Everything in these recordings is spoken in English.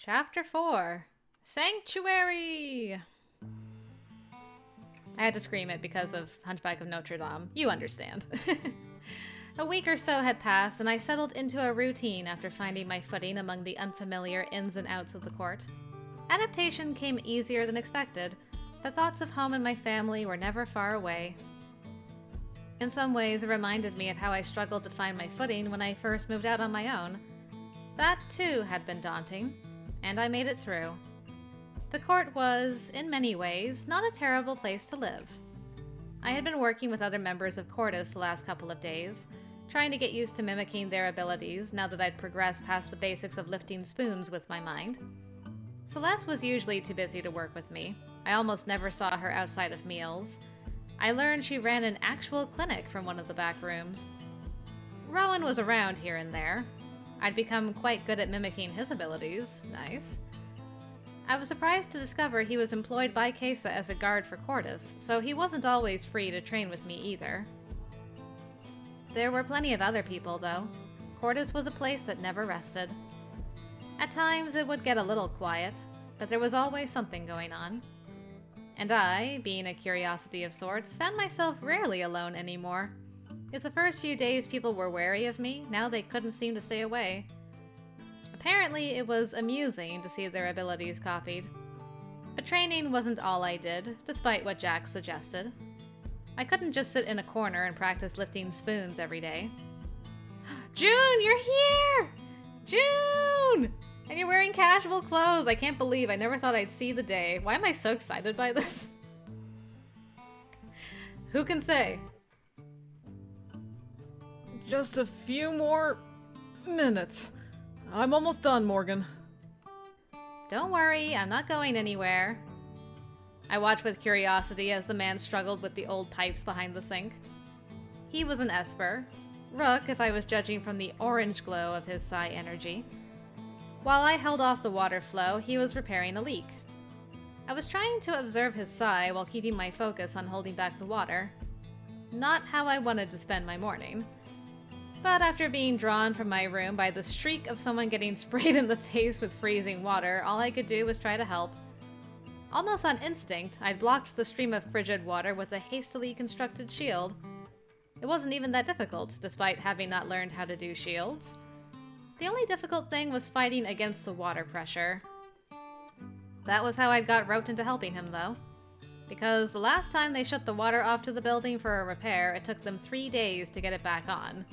Chapter 4 Sanctuary! I had to scream it because of Hunchback of Notre Dame. You understand. A week or so had passed, and I settled into a routine after finding my footing among the unfamiliar ins and outs of the court. Adaptation came easier than expected, but thoughts of home and my family were never far away. In some ways, it reminded me of how I struggled to find my footing when I first moved out on my own. That, too, had been daunting, and I made it through. The court was, in many ways, not a terrible place to live. I had been working with other members of Cordis the last couple of days, trying to get used to mimicking their abilities now that I'd progressed past the basics of lifting spoons with my mind. Celeste was usually too busy to work with me. I almost never saw her outside of meals. I learned she ran an actual clinic from one of the back rooms. Rowan was around here and there. I'd become quite good at mimicking his abilities. Nice. I was surprised to discover he was employed by Kesa as a guard for Cordis, so he wasn't always free to train with me either. There were plenty of other people, though. Cordis was a place that never rested. At times it would get a little quiet, but there was always something going on. And I, being a curiosity of sorts, found myself rarely alone anymore. If the first few days people were wary of me, now they couldn't seem to stay away. Apparently, it was amusing to see their abilities copied. But training wasn't all I did, despite what Jack suggested. I couldn't just sit in a corner and practice lifting spoons every day. June, you're here! June! And you're wearing casual clothes! I can't believe I never thought I'd see the day. Why am I so excited by this? Who can say? Just a few more minutes. I'm almost done, Morgan. Don't worry, I'm not going anywhere. I watched with curiosity as the man struggled with the old pipes behind the sink. He was an Esper. Rook, if I was judging from the orange glow of his psi energy. While I held off the water flow, he was repairing a leak. I was trying to observe his psi while keeping my focus on holding back the water. Not how I wanted to spend my morning. But after being drawn from my room by the shriek of someone getting sprayed in the face with freezing water, all I could do was try to help. Almost on instinct, I'd blocked the stream of frigid water with a hastily constructed shield. It wasn't even that difficult, despite having not learned how to do shields. The only difficult thing was fighting against the water pressure. That was how I'd got roped into helping him, though. Because the last time they shut the water off to the building for a repair, it took them 3 days to get it back on.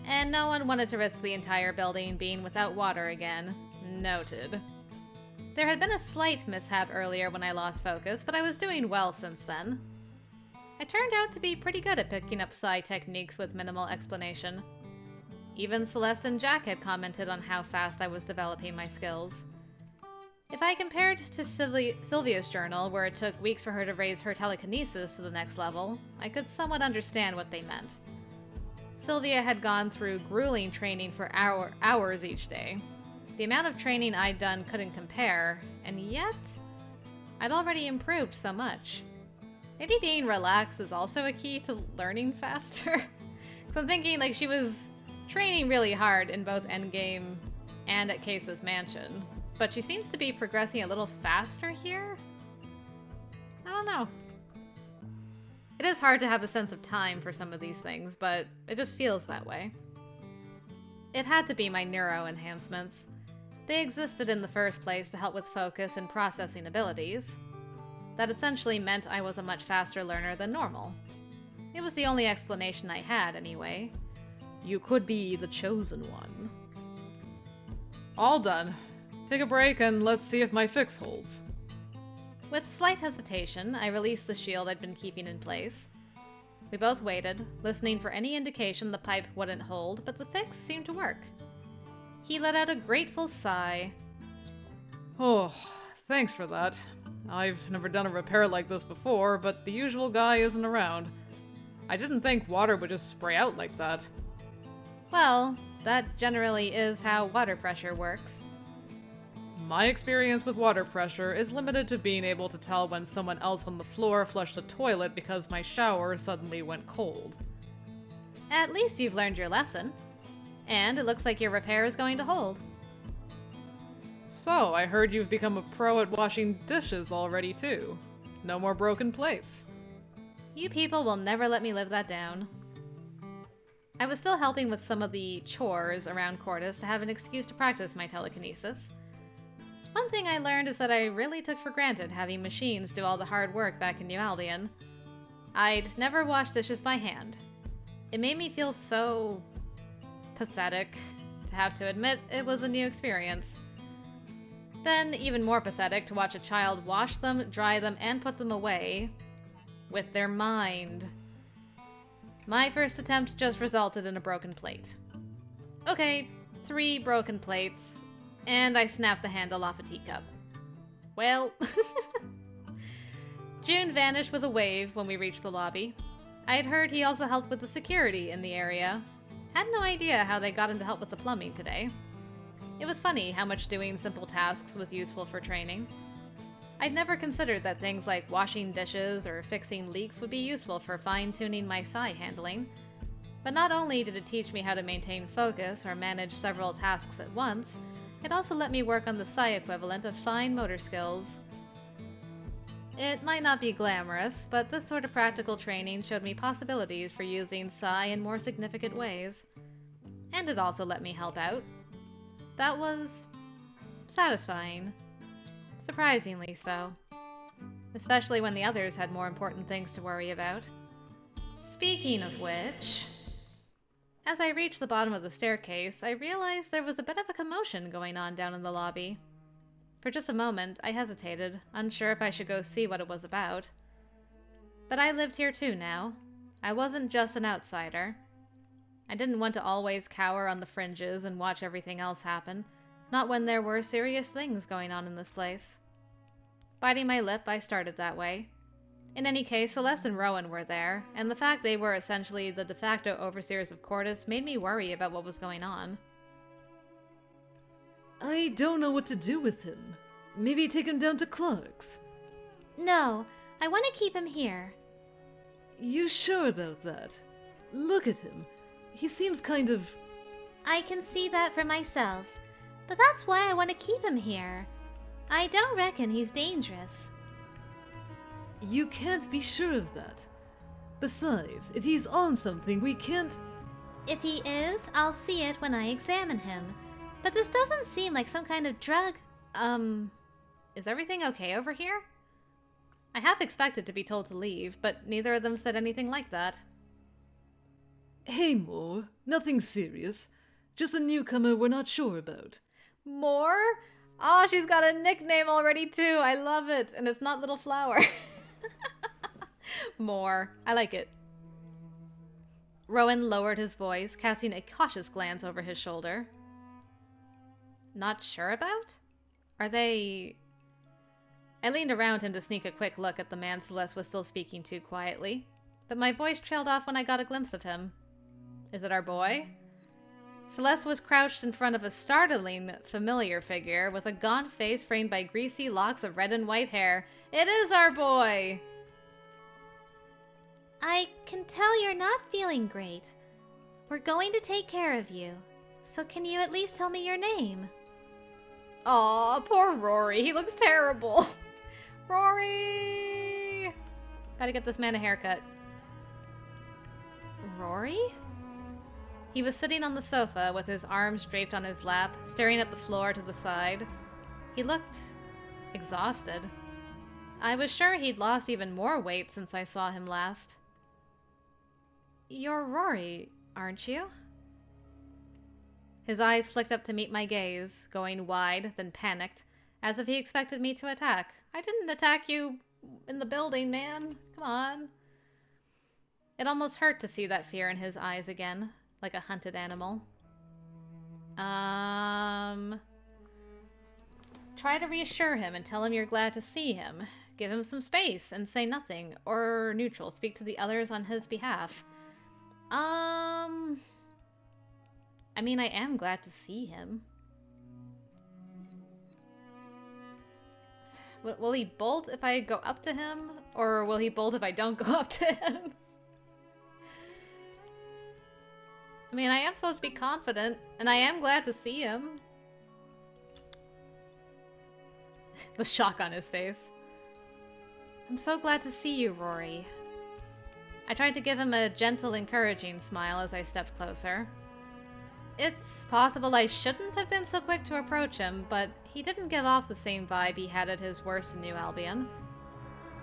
And no one wanted to risk the entire building being without water again. Noted. There had been a slight mishap earlier when I lost focus, but I was doing well since then. I turned out to be pretty good at picking up psi techniques with minimal explanation. Even Celeste and Jack had commented on how fast I was developing my skills. If I compared to Sylvia's journal, where it took weeks for her to raise her telekinesis to the next level, I could somewhat understand what they meant. Sylvia had gone through grueling training for hours each day. The amount of training I'd done couldn't compare, and yet I'd already improved so much. Maybe being relaxed is also a key to learning faster. 'Cause I'm thinking like she was training really hard in both Endgame and at Case's mansion, but she seems to be progressing a little faster here? I don't know. It is hard to have a sense of time for some of these things, but it just feels that way. It had to be my neuro enhancements. They existed in the first place to help with focus and processing abilities. That essentially meant I was a much faster learner than normal. It was the only explanation I had, anyway. You could be the chosen one. All done. Take a break and let's see if my fix holds. With slight hesitation, I released the shield I'd been keeping in place. We both waited, listening for any indication the pipe wouldn't hold, but the fix seemed to work. He let out a grateful sigh. Oh, thanks for that. I've never done a repair like this before, but the usual guy isn't around. I didn't think water would just spray out like that. Well, that generally is how water pressure works. My experience with water pressure is limited to being able to tell when someone else on the floor flushed a toilet because my shower suddenly went cold. At least you've learned your lesson. And it looks like your repair is going to hold. So, I heard you've become a pro at washing dishes already, too. No more broken plates. You people will never let me live that down. I was still helping with some of the chores around Cordis to have an excuse to practice my telekinesis. One thing I learned is that I really took for granted having machines do all the hard work back in New Albion. I'd never washed dishes by hand. It made me feel so pathetic to have to admit it was a new experience. Then, even more pathetic to watch a child wash them, dry them, and put them away with their mind. My first attempt just resulted in a broken plate. Okay, 3 broken plates, and I snapped the handle off a teacup. Well, June vanished with a wave when we reached the lobby. I had heard he also helped with the security in the area. Had no idea how they got him to help with the plumbing today. It was funny how much doing simple tasks was useful for training. I'd never considered that things like washing dishes or fixing leaks would be useful for fine-tuning my psi handling. But not only did it teach me how to maintain focus or manage several tasks at once, it also let me work on the psi equivalent of fine motor skills. It might not be glamorous, but this sort of practical training showed me possibilities for using psi in more significant ways. And it also let me help out. That was satisfying. Surprisingly so. Especially when the others had more important things to worry about. Speaking of which, as I reached the bottom of the staircase, I realized there was a bit of a commotion going on down in the lobby. For just a moment, I hesitated, unsure if I should go see what it was about. But I lived here too now. I wasn't just an outsider. I didn't want to always cower on the fringes and watch everything else happen, not when there were serious things going on in this place. Biting my lip, I started that way. In any case, Celeste and Rowan were there, and the fact they were essentially the de facto overseers of Cordis made me worry about what was going on. I don't know what to do with him. Maybe take him down to Clark's. No, I want to keep him here. You sure about that? Look at him. He seems kind of... I can see that for myself, but that's why I want to keep him here. I don't reckon he's dangerous. You can't be sure of that. Besides, if he's on something, we can't... If he is, I'll see it when I examine him. But this doesn't seem like some kind of drug. Is everything okay over here? I half expected to be told to leave, but neither of them said anything like that. Hey, Moore. Nothing serious. Just a newcomer we're not sure about. More? Oh, she's got a nickname already too. I love it. And it's not Little Flower. More. I like it. Rowan lowered his voice, casting a cautious glance over his shoulder. Not sure about? Are they... I leaned around him to sneak a quick look at the man Celeste was still speaking to quietly, but my voice trailed off when I got a glimpse of him. Is it our boy? Celeste was crouched in front of a startling familiar figure with a gaunt face framed by greasy locks of red and white hair. It is our boy! I can tell you're not feeling great. We're going to take care of you. So can you at least tell me your name? Aw, poor Rory. He looks terrible. Rory! Gotta get this man a haircut. Rory? He was sitting on the sofa with his arms draped on his lap, staring at the floor to the side. He looked exhausted. I was sure he'd lost even more weight since I saw him last. You're Rory, aren't you? His eyes flicked up to meet my gaze, going wide, then panicked, as if he expected me to attack. I didn't attack you in the building, man. Come on. It almost hurt to see that fear in his eyes again, like a hunted animal. Try to reassure him and tell him you're glad to see him. Give him some space and say nothing, or neutral, speak to the others on his behalf. I mean, I am glad to see him. Will he bolt if I go up to him? Or will he bolt if I don't go up to him? I mean, I am supposed to be confident, and I am glad to see him. The shock on his face. I'm so glad to see you, Rory. I tried to give him a gentle, encouraging smile as I stepped closer. It's possible I shouldn't have been so quick to approach him, but he didn't give off the same vibe he had at his worst in New Albion.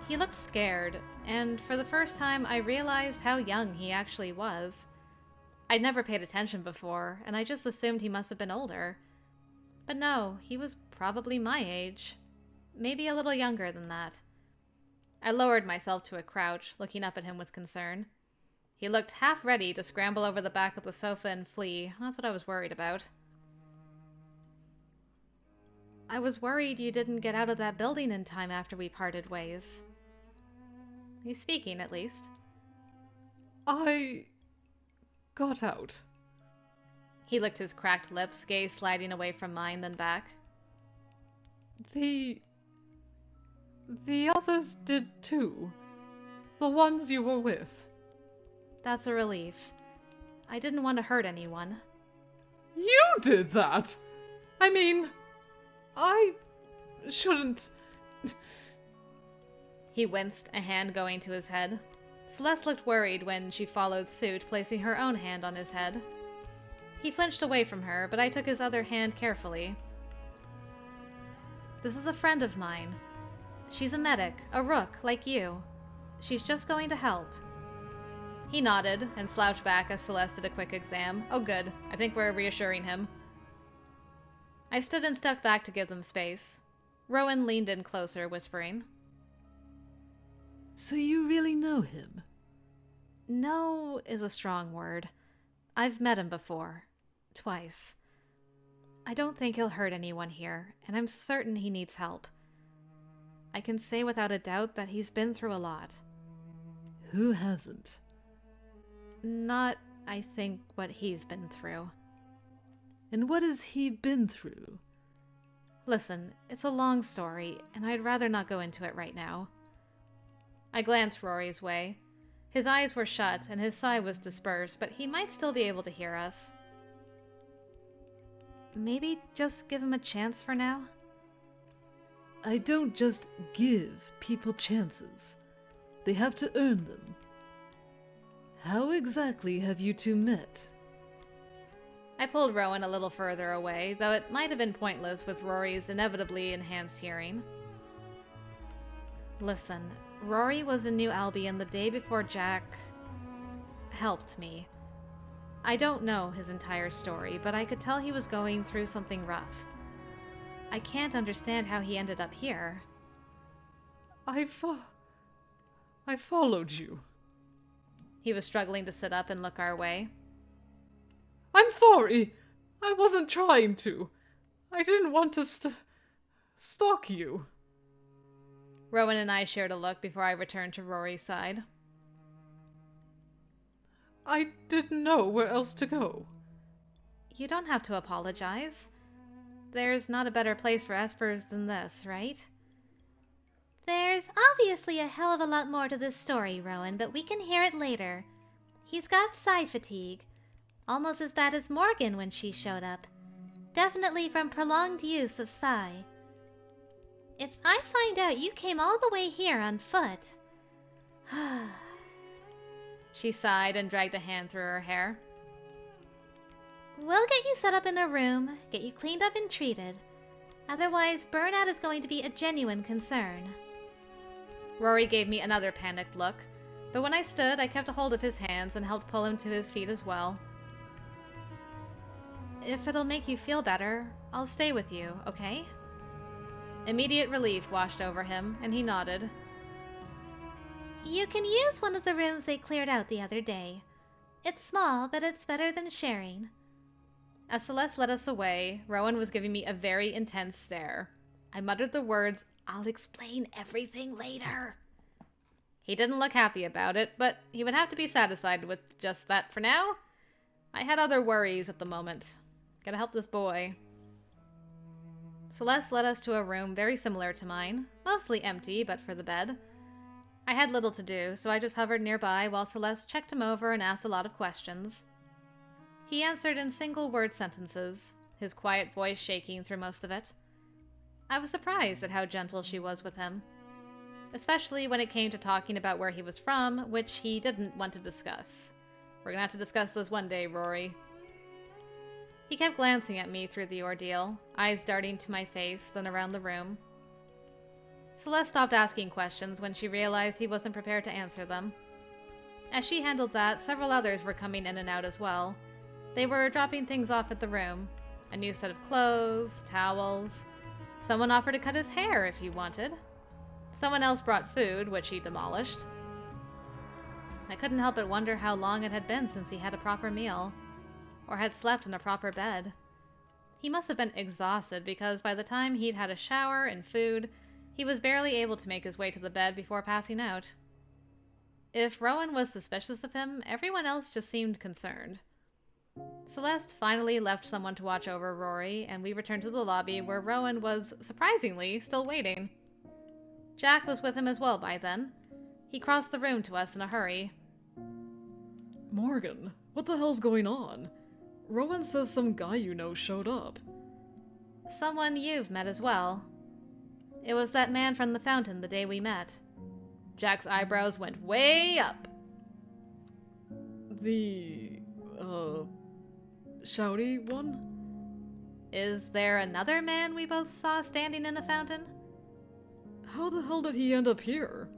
He looked scared, and for the first time I realized how young he actually was. I'd never paid attention before, and I just assumed he must have been older. But no, he was probably my age. Maybe a little younger than that. I lowered myself to a crouch, looking up at him with concern. He looked half ready to scramble over the back of the sofa and flee. That's what I was worried about. I was worried you didn't get out of that building in time after we parted ways. He's speaking, at least. I got out. He licked his cracked lips, gaze sliding away from mine, then back. The others did too. The ones you were with. That's a relief. I didn't want to hurt anyone. You did that! I mean, I shouldn't... He winced, a hand going to his head. Celeste looked worried when she followed suit, placing her own hand on his head. He flinched away from her, but I took his other hand carefully. This is a friend of mine. She's a medic, a rook, like you. She's just going to help. He nodded and slouched back as Celeste did a quick exam. Oh good, I think we're reassuring him. I stood and stepped back to give them space. Rowan leaned in closer, whispering. So you really know him? No is a strong word. I've met him before. Twice. I don't think he'll hurt anyone here, and I'm certain he needs help. I can say without a doubt that he's been through a lot. Who hasn't? Not, I think, what he's been through. And what has he been through? Listen, it's a long story, and I'd rather not go into it right now. I glanced Rory's way. His eyes were shut, and his sigh was dispersed, but he might still be able to hear us. Maybe just give him a chance for now? I don't just give people chances. They have to earn them. How exactly have you two met? I pulled Rowan a little further away, though it might have been pointless with Rory's inevitably enhanced hearing. Listen, Rory was in New Albion the day before Jack helped me. I don't know his entire story, but I could tell he was going through something rough. I can't understand how he ended up here. I followed you. He was struggling to sit up and look our way. I'm sorry. I wasn't trying to. I didn't want to stalk you. Rowan and I shared a look before I returned to Rory's side. I didn't know where else to go. You don't have to apologize. There's not a better place for Espers than this, right? There's obviously a hell of a lot more to this story, Rowan, but we can hear it later. He's got psi fatigue. Almost as bad as Morgan when she showed up. Definitely from prolonged use of psi. If I find out you came all the way here on foot... She sighed and dragged a hand through her hair. We'll get you set up in a room, get you cleaned up and treated. Otherwise, burnout is going to be a genuine concern. Rory gave me another panicked look, but when I stood, I kept a hold of his hands and helped pull him to his feet as well. If it'll make you feel better, I'll stay with you, okay? Immediate relief washed over him, and he nodded. You can use one of the rooms they cleared out the other day. It's small, but it's better than sharing. As Celeste led us away, Rowan was giving me a very intense stare. I muttered the words, "I'll explain everything later." He didn't look happy about it, but he would have to be satisfied with just that for now. I had other worries at the moment. Gotta help this boy. Celeste led us to a room very similar to mine, mostly empty but for the bed. I had little to do, so I just hovered nearby while Celeste checked him over and asked a lot of questions. He answered in single-word sentences, his quiet voice shaking through most of it. I was surprised at how gentle she was with him, especially when it came to talking about where he was from, which he didn't want to discuss. We're gonna have to discuss this one day, Rory. He kept glancing at me through the ordeal, eyes darting to my face, then around the room. Celeste stopped asking questions when she realized he wasn't prepared to answer them. As she handled that, several others were coming in and out as well. They were dropping things off at the room. A new set of clothes, towels. Someone offered to cut his hair if he wanted. Someone else brought food, which he demolished. I couldn't help but wonder how long it had been since he had a proper meal, or had slept in a proper bed. He must have been exhausted because by the time he'd had a shower and food, he was barely able to make his way to the bed before passing out. If Rowan was suspicious of him, everyone else just seemed concerned. Celeste finally left someone to watch over Rory, and we returned to the lobby where Rowan was, surprisingly, still waiting. Jack was with him as well by then. He crossed the room to us in a hurry. Morgan, what the hell's going on? Rowan says some guy you know showed up. Someone you've met as well. It was that man from the fountain the day we met. Jack's eyebrows went way up. The, shouty one? Is there another man we both saw standing in a fountain? How the hell did he end up here?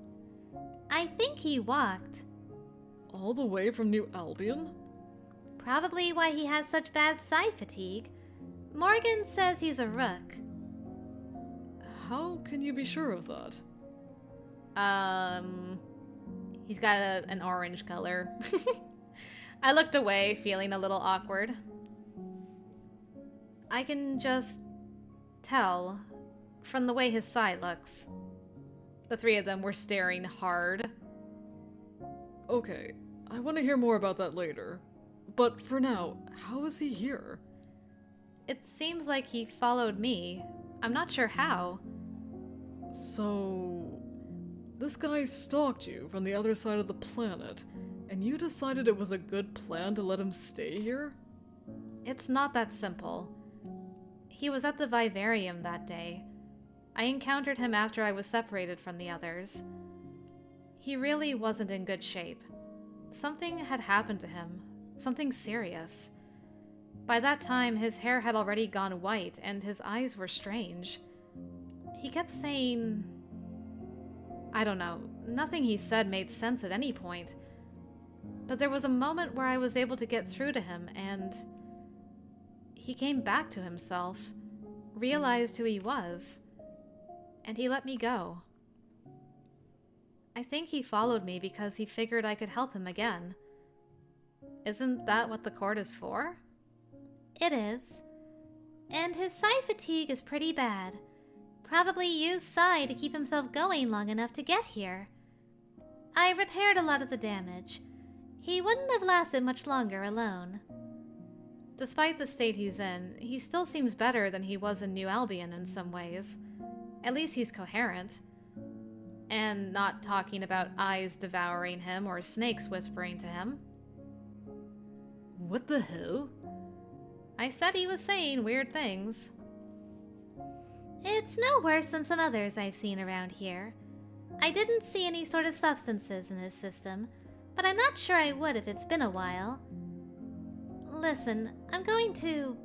I think he walked. All the way from New Albion? Probably why he has such bad psi fatigue. Morgan says he's a rook. How can you be sure of that? He's got an orange color. I looked away, feeling a little awkward. I can just tell from the way his psi looks. The three of them were staring hard. Okay, I want to hear more about that later. But for now, how is he here? It seems like he followed me. I'm not sure how. So, this guy stalked you from the other side of the planet, and you decided it was a good plan to let him stay here? It's not that simple. He was at the vivarium that day. I encountered him after I was separated from the others. He really wasn't in good shape. Something had happened to him. Something serious. By that time, his hair had already gone white, and his eyes were strange. He kept saying... I don't know. Nothing he said made sense at any point. But there was a moment where I was able to get through to him, and... he came back to himself, realized who he was, and he let me go. I think he followed me because he figured I could help him again. Isn't that what the court is for? It is. And his psi fatigue is pretty bad. Probably used psi to keep himself going long enough to get here. I repaired a lot of the damage. He wouldn't have lasted much longer alone. Despite the state he's in, he still seems better than he was in New Albion in some ways. At least he's coherent. And not talking about eyes devouring him or snakes whispering to him. What the hell? I said he was saying weird things. It's no worse than some others I've seen around here. I didn't see any sort of substances in his system, but I'm not sure I would if it's been a while. Listen, I'm going to...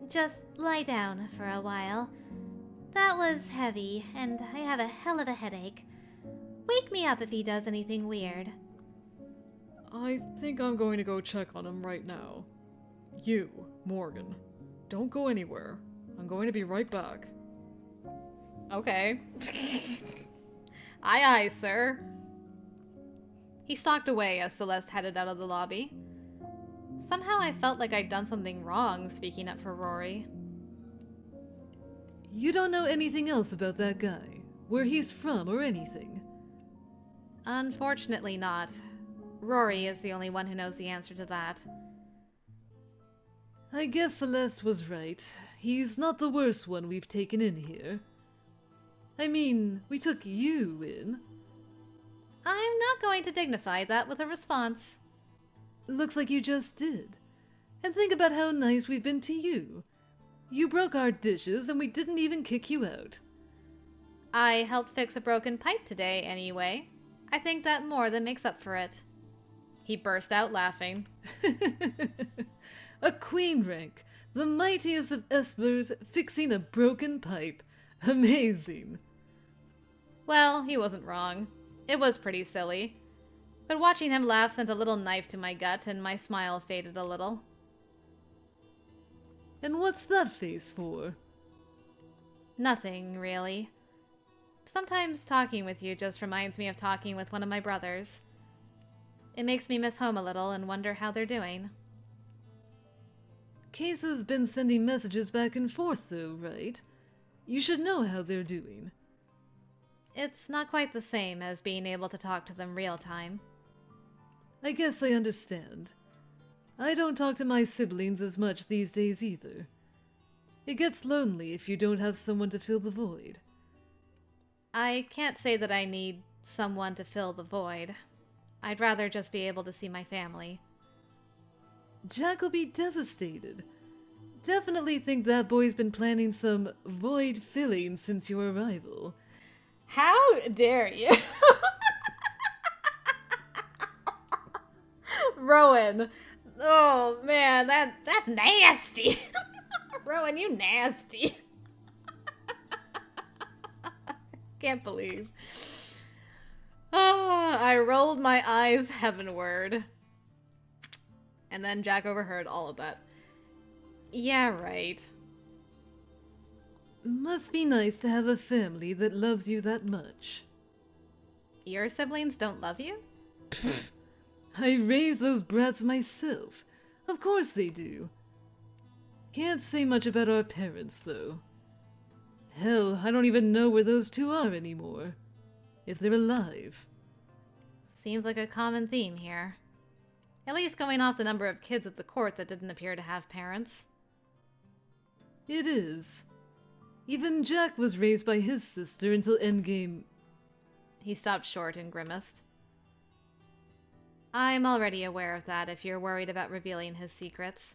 just lie down for a while. That was heavy, and I have a hell of a headache. Wake me up if he does anything weird. I think I'm going to go check on him right now. You, Morgan, don't go anywhere. I'm going to be right back. Okay. Aye, aye, sir. He stalked away as Celeste headed out of the lobby. Somehow I felt like I'd done something wrong speaking up for Rory. You don't know anything else about that guy? Where he's from or anything? Unfortunately not. Rory is the only one who knows the answer to that. I guess Celeste was right. He's not the worst one we've taken in here. I mean, we took you in. I'm not going to dignify that with a response. Looks like you just did. And think about how nice we've been to you. You broke our dishes and we didn't even kick you out. I helped fix a broken pipe today, anyway. I think that more than makes up for it. He burst out laughing. A queen rank, the mightiest of Espers fixing a broken pipe. Amazing. Well, he wasn't wrong. It was pretty silly. But watching him laugh sent a little knife to my gut, and my smile faded a little. And what's that face for? Nothing, really. Sometimes talking with you just reminds me of talking with one of my brothers. It makes me miss home a little and wonder how they're doing. Case's been sending messages back and forth, though, right? You should know how they're doing. It's not quite the same as being able to talk to them real time. I guess I understand. I don't talk to my siblings as much these days either. It gets lonely if you don't have someone to fill the void. I can't say that I need someone to fill the void. I'd rather just be able to see my family. Jack will be devastated. Definitely think that boy's been planning some void filling since your arrival. How dare you? Rowan. Oh man, that's nasty. Rowan, you nasty. Can't believe. Oh, I rolled my eyes heavenward. And then Jack overheard all of that. Yeah, right. Must be nice to have a family that loves you that much. Your siblings don't love you? Pfft. I raised those brats myself. Of course they do. Can't say much about our parents, though. Hell, I don't even know where those two are anymore. If they're alive. Seems like a common theme here. At least going off the number of kids at the court that didn't appear to have parents. It is. Even Jack was raised by his sister until Endgame. He stopped short and grimaced. I'm already aware of that if you're worried about revealing his secrets.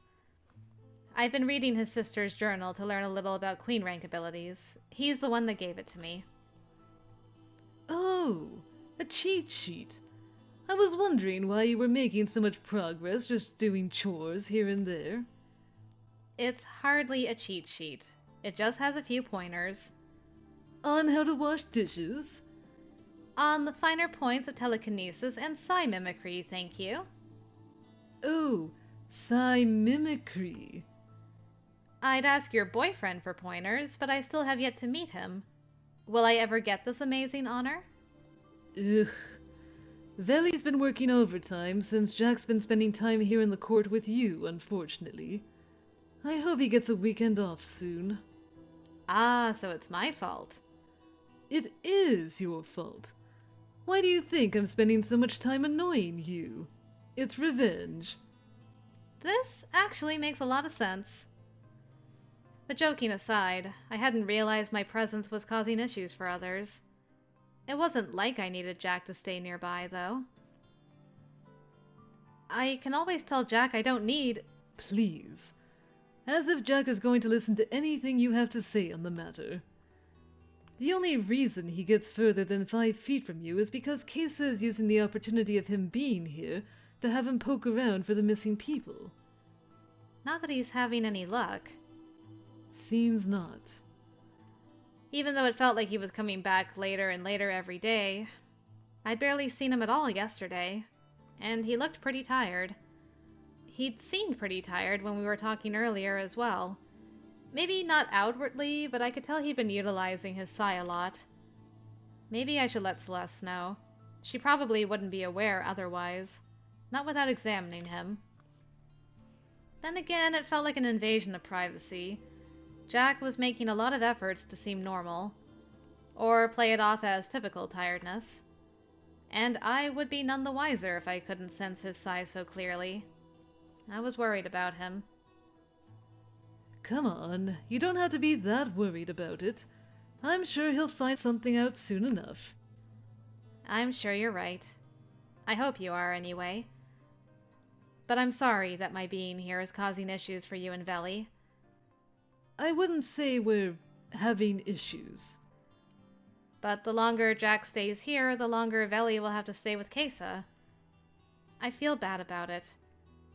I've been reading his sister's journal to learn a little about queen rank abilities. He's the one that gave it to me. Oh, a cheat sheet. I was wondering why you were making so much progress just doing chores here and there. It's hardly a cheat sheet. It just has a few pointers. On how to wash dishes? On the finer points of telekinesis and psi-mimicry, thank you. Oh, psi-mimicry. I'd ask your boyfriend for pointers, but I still have yet to meet him. Will I ever get this amazing honor? Ugh. Veli's been working overtime since Jack's been spending time here in the court with you, unfortunately. I hope he gets a weekend off soon. Ah, so it's my fault. It is your fault. Why do you think I'm spending so much time annoying you? It's revenge. This actually makes a lot of sense. But joking aside, I hadn't realized my presence was causing issues for others. It wasn't like I needed Jack to stay nearby, though. I can always tell Jack I don't need... Please. As if Jack is going to listen to anything you have to say on the matter. The only reason he gets further than 5 feet from you is because Case is using the opportunity of him being here to have him poke around for the missing people. Not that he's having any luck. Seems not. Even though it felt like he was coming back later and later every day, I'd barely seen him at all yesterday, and he looked pretty tired. He'd seemed pretty tired when we were talking earlier as well. Maybe not outwardly, but I could tell he'd been utilizing his psi a lot. Maybe I should let Celeste know. She probably wouldn't be aware otherwise. Not without examining him. Then again, it felt like an invasion of privacy. Jack was making a lot of efforts to seem normal, or play it off as typical tiredness. And I would be none the wiser if I couldn't sense his psi so clearly. I was worried about him. Come on, you don't have to be that worried about it. I'm sure he'll find something out soon enough. I'm sure you're right. I hope you are, anyway. But I'm sorry that my being here is causing issues for you and Veli. I wouldn't say we're having issues. But the longer Jack stays here, the longer Veli will have to stay with Kesa. I feel bad about it.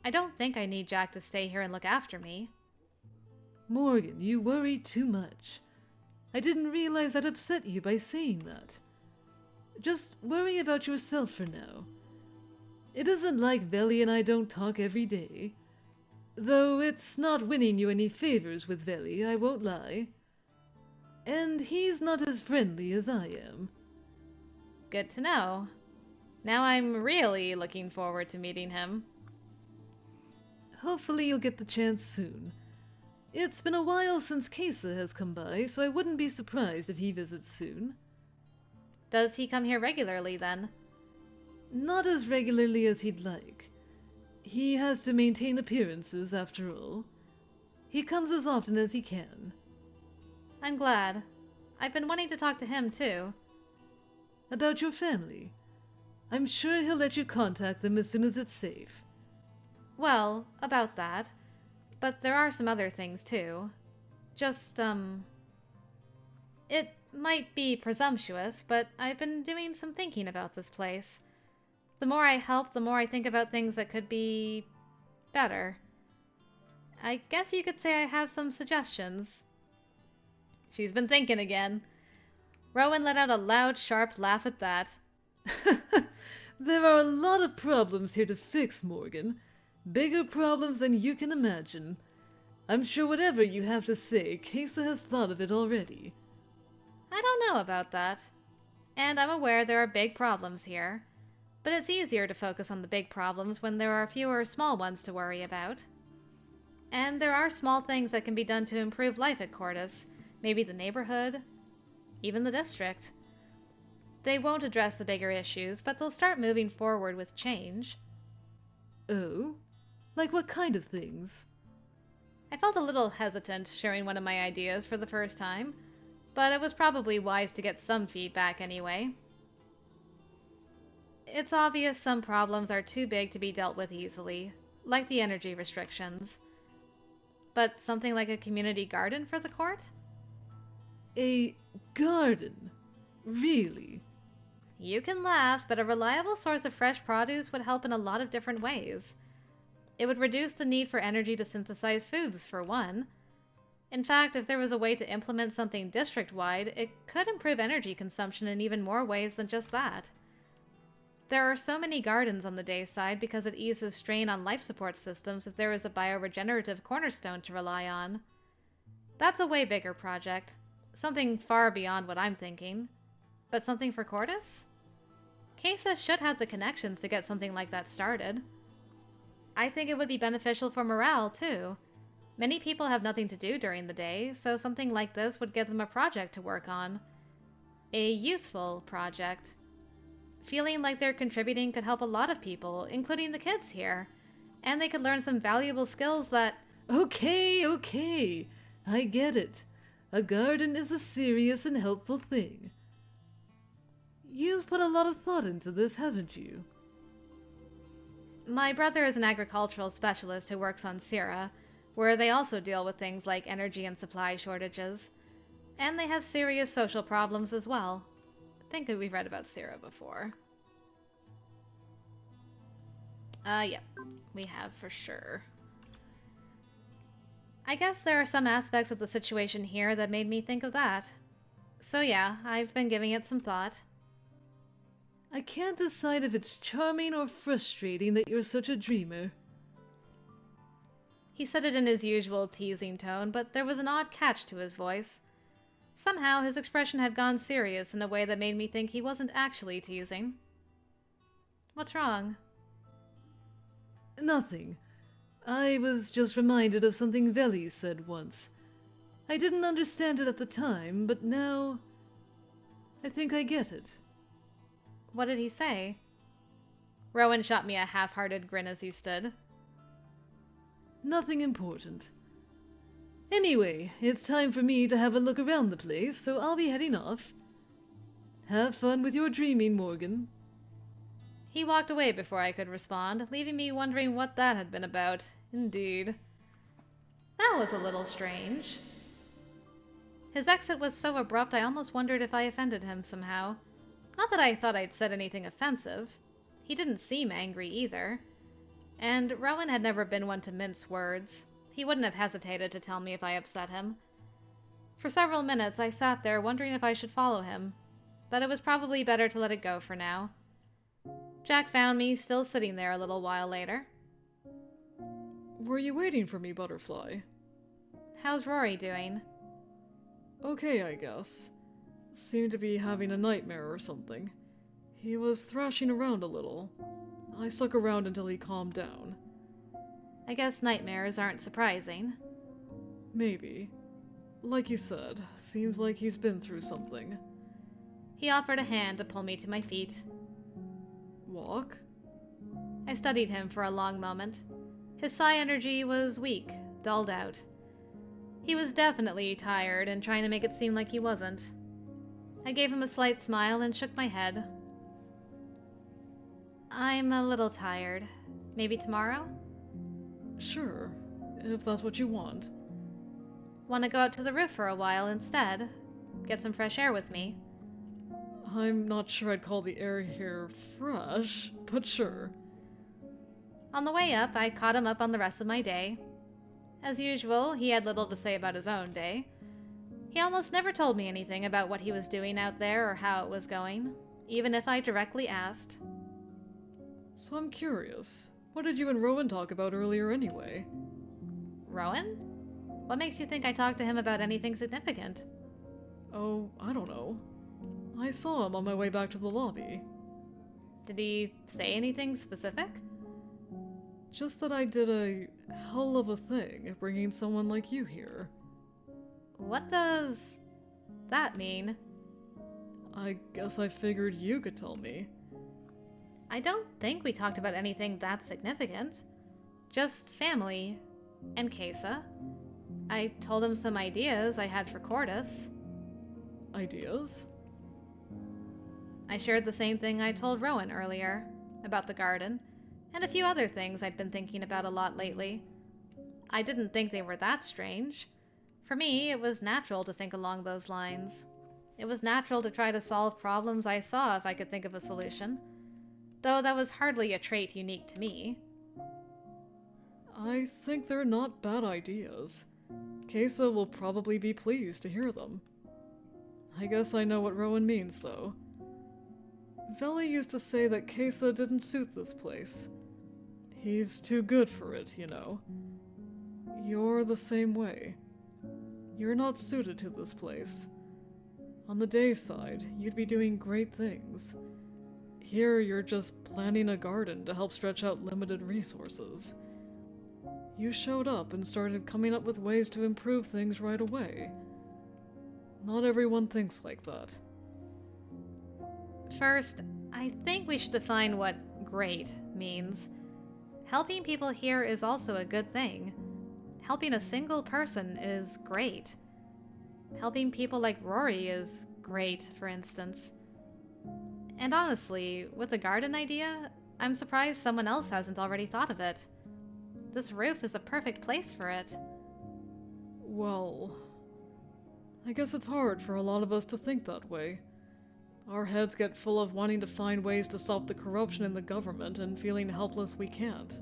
I don't think I need Jack to stay here and look after me. Morgan, you worry too much. I didn't realize I'd upset you by saying that. Just worry about yourself for now. It isn't like Veli and I don't talk every day. Though it's not winning you any favors with Veli, I won't lie. And he's not as friendly as I am. Good to know. Now I'm really looking forward to meeting him. Hopefully you'll get the chance soon. It's been a while since Kesa has come by, so I wouldn't be surprised if he visits soon. Does he come here regularly, then? Not as regularly as he'd like. He has to maintain appearances, after all. He comes as often as he can. I'm glad. I've been wanting to talk to him, too. About your family. I'm sure he'll let you contact them as soon as it's safe. Well, about that. But there are some other things, too. Just, It might be presumptuous, but I've been doing some thinking about this place. The more I help, the more I think about things that could be better. I guess you could say I have some suggestions. She's been thinking again. Rowan let out a loud, sharp laugh at that. There are a lot of problems here to fix, Morgan. Bigger problems than you can imagine. I'm sure whatever you have to say, Kesa has thought of it already. I don't know about that. And I'm aware there are big problems here. But it's easier to focus on the big problems when there are fewer small ones to worry about. And there are small things that can be done to improve life at Cordis. Maybe the neighborhood, even the district. They won't address the bigger issues, but they'll start moving forward with change. Oh? Like what kind of things? I felt a little hesitant sharing one of my ideas for the first time, but it was probably wise to get some feedback anyway. It's obvious some problems are too big to be dealt with easily, like the energy restrictions. But something like a community garden for the court? A garden? Really? You can laugh, but a reliable source of fresh produce would help in a lot of different ways. It would reduce the need for energy to synthesize foods, for one. In fact, if there was a way to implement something district-wide, it could improve energy consumption in even more ways than just that. There are so many gardens on the day side because it eases strain on life support systems if there is a bioregenerative cornerstone to rely on. That's a way bigger project. Something far beyond what I'm thinking. But something for Cordis? Kesa should have the connections to get something like that started. I think it would be beneficial for morale, too. Many people have nothing to do during the day, so something like this would give them a project to work on. A useful project. Feeling like they're contributing could help a lot of people, including the kids here. And they could learn some valuable skills that... Okay. I get it. A garden is a serious and helpful thing. You've put a lot of thought into this, haven't you? My brother is an agricultural specialist who works on Syrah, where they also deal with things like energy and supply shortages. And they have serious social problems as well. I think we've read about Syrah before. Yep. We have for sure. I guess there are some aspects of the situation here that made me think of that. So yeah, I've been giving it some thought. I can't decide if it's charming or frustrating that you're such a dreamer. He said it in his usual teasing tone, but there was an odd catch to his voice. Somehow his expression had gone serious in a way that made me think he wasn't actually teasing. What's wrong? Nothing. I was just reminded of something Veli said once. I didn't understand it at the time, but now I think I get it. What did he say? Rowan shot me a half-hearted grin as he stood. Nothing important. Anyway, it's time for me to have a look around the place, so I'll be heading off. Have fun with your dreaming, Morgan. He walked away before I could respond, leaving me wondering what that had been about. Indeed. That was a little strange. His exit was so abrupt I almost wondered if I offended him somehow. Not that I thought I'd said anything offensive. He didn't seem angry either. And Rowan had never been one to mince words. He wouldn't have hesitated to tell me if I upset him. For several minutes I sat there wondering if I should follow him, but it was probably better to let it go for now. Jack found me still sitting there a little while later. Were you waiting for me, Butterfly? How's Rory doing? Okay, I guess. Seemed to be having a nightmare or something. He was thrashing around a little. I stuck around until he calmed down. I guess nightmares aren't surprising. Maybe. Like you said, seems like he's been through something. He offered a hand to pull me to my feet. Walk? I studied him for a long moment. His psi energy was weak, dulled out. He was definitely tired and trying to make it seem like he wasn't. I gave him a slight smile and shook my head. I'm a little tired. Maybe tomorrow? Sure, if that's what you want. Want to go out to the roof for a while instead? Get some fresh air with me? I'm not sure I'd call the air here fresh, but sure. On the way up, I caught him up on the rest of my day. As usual, he had little to say about his own day. He almost never told me anything about what he was doing out there or how it was going, even if I directly asked. So I'm curious, what did you and Rowan talk about earlier anyway? Rowan? What makes you think I talked to him about anything significant? Oh, I don't know. I saw him on my way back to the lobby. Did he say anything specific? Just that I did a hell of a thing bringing someone like you here. What does that mean? I guess I figured you could tell me. I don't think we talked about anything that significant. Just family and Kesa. I told him some ideas I had for Cordis. Ideas? I shared the same thing I told Rowan earlier, about the garden, and a few other things I'd been thinking about a lot lately. I didn't think they were that strange. For me, it was natural to think along those lines. It was natural to try to solve problems I saw if I could think of a solution, though that was hardly a trait unique to me. I think they're not bad ideas. Kesa will probably be pleased to hear them. I guess I know what Rowan means, though. Veli used to say that Kesa didn't suit this place. He's too good for it, you know. You're the same way. You're not suited to this place. On the day side, you'd be doing great things. Here, you're just planning a garden to help stretch out limited resources. You showed up and started coming up with ways to improve things right away. Not everyone thinks like that. First, I think we should define what great means. Helping people here is also a good thing. Helping a single person is great. Helping people like Rory is great, for instance. And honestly, with the garden idea, I'm surprised someone else hasn't already thought of it. This roof is a perfect place for it. Well, I guess it's hard for a lot of us to think that way. Our heads get full of wanting to find ways to stop the corruption in the government and feeling helpless we can't.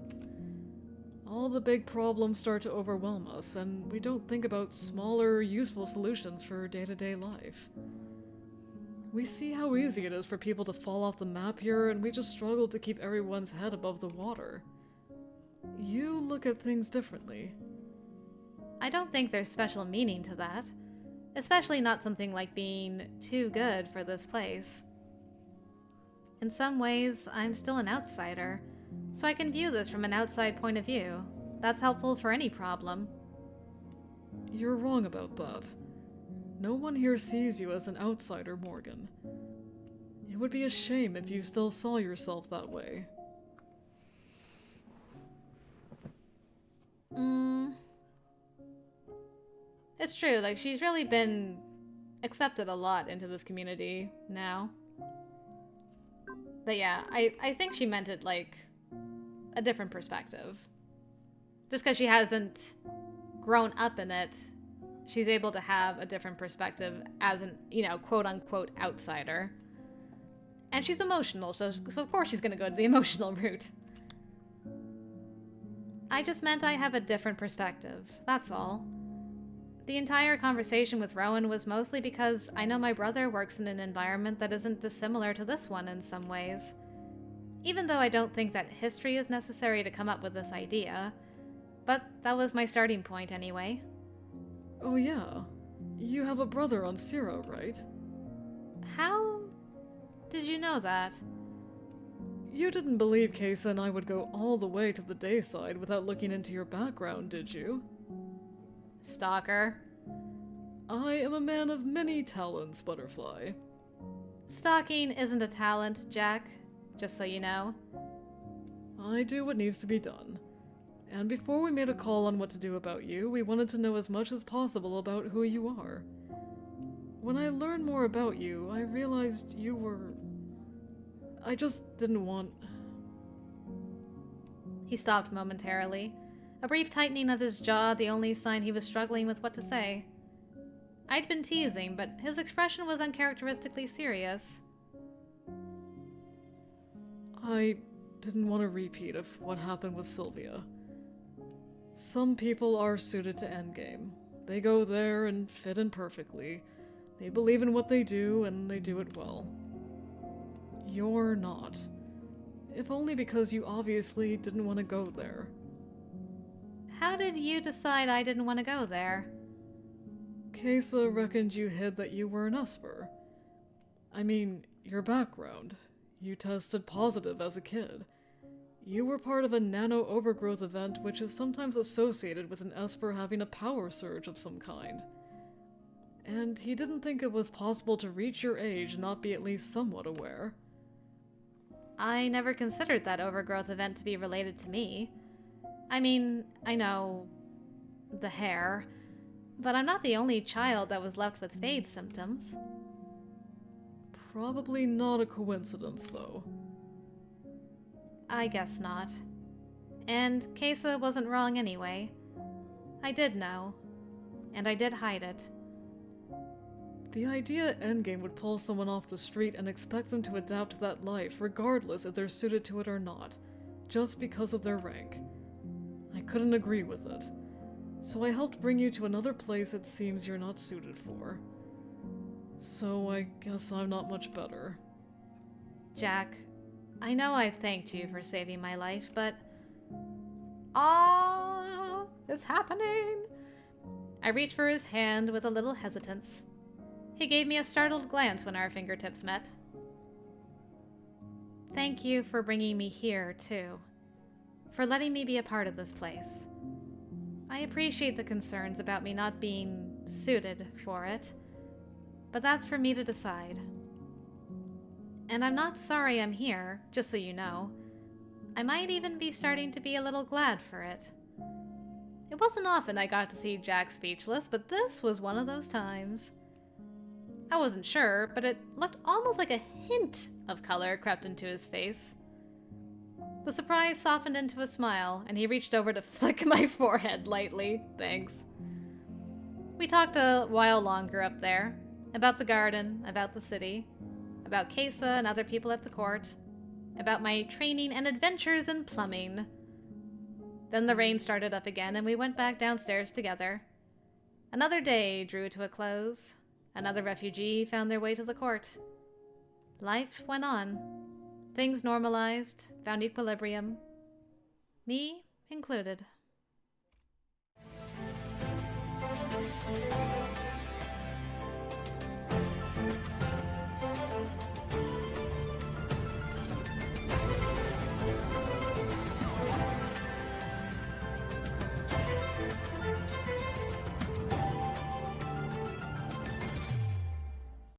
All the big problems start to overwhelm us, and we don't think about smaller, useful solutions for day-to-day life. We see how easy it is for people to fall off the map here, and we just struggle to keep everyone's head above the water. You look at things differently. I don't think there's special meaning to that. Especially not something like being too good for this place. In some ways, I'm still an outsider, so I can view this from an outside point of view. That's helpful for any problem. You're wrong about that. No one here sees you as an outsider, Morgan. It would be a shame if you still saw yourself that way. It's true, like, she's really been accepted a lot into this community now. But yeah, I think she meant it, like, a different perspective. Just because she hasn't grown up in it, she's able to have a different perspective as an, quote-unquote outsider. And she's emotional, so of course she's gonna go to the emotional route. I just meant I have a different perspective, that's all. The entire conversation with Rowan was mostly because I know my brother works in an environment that isn't dissimilar to this one in some ways. Even though I don't think that history is necessary to come up with this idea. But that was my starting point anyway. Oh yeah, you have a brother on Zero, right? How did you know that? You didn't believe Kesa and I would go all the way to the dayside without looking into your background, did you? Stalker. I am a man of many talents, Butterfly. Stalking isn't a talent, Jack, just so you know. I do what needs to be done. And before we made a call on what to do about you, we wanted to know as much as possible about who you are. When I learned more about you, I realized you were... I just didn't want... He stopped momentarily, a brief tightening of his jaw the only sign he was struggling with what to say. I'd been teasing, but his expression was uncharacteristically serious. I didn't want a repeat of what happened with Sylvia. Some people are suited to Endgame. They go there and fit in perfectly. They believe in what they do, and they do it well. You're not. If only because you obviously didn't want to go there. How did you decide I didn't want to go there? Kesa reckoned you hid that you were an Esper. I mean, your background. You tested positive as a kid. You were part of a nano-overgrowth event which is sometimes associated with an Esper having a power surge of some kind. And he didn't think it was possible to reach your age and not be at least somewhat aware. I never considered that overgrowth event to be related to me. I mean, I know... the hair. But I'm not the only child that was left with fade symptoms. Probably not a coincidence, though. I guess not. And Kesa wasn't wrong anyway. I did know. And I did hide it. The idea Endgame would pull someone off the street and expect them to adapt to that life, regardless if they're suited to it or not, just because of their rank. I couldn't agree with it. So I helped bring you to another place it seems you're not suited for. So I guess I'm not much better. Jack, I know I've thanked you for saving my life, but... Ah, it's happening! I reached for his hand with a little hesitance. He gave me a startled glance when our fingertips met. Thank you for bringing me here, too. For letting me be a part of this place. I appreciate the concerns about me not being suited for it, but that's for me to decide. And I'm not sorry I'm here, just so you know. I might even be starting to be a little glad for it. It wasn't often I got to see Jack speechless, but this was one of those times. I wasn't sure, but it looked almost like a hint of color crept into his face. The surprise softened into a smile, and he reached over to flick my forehead lightly. Thanks. We talked a while longer up there, about the garden, about the city, about Kesa and other people at the court, about my training and adventures in plumbing. Then the rain started up again, and we went back downstairs together. Another day drew to a close. Another refugee found their way to the court. Life went on. Things normalized, found equilibrium. Me included.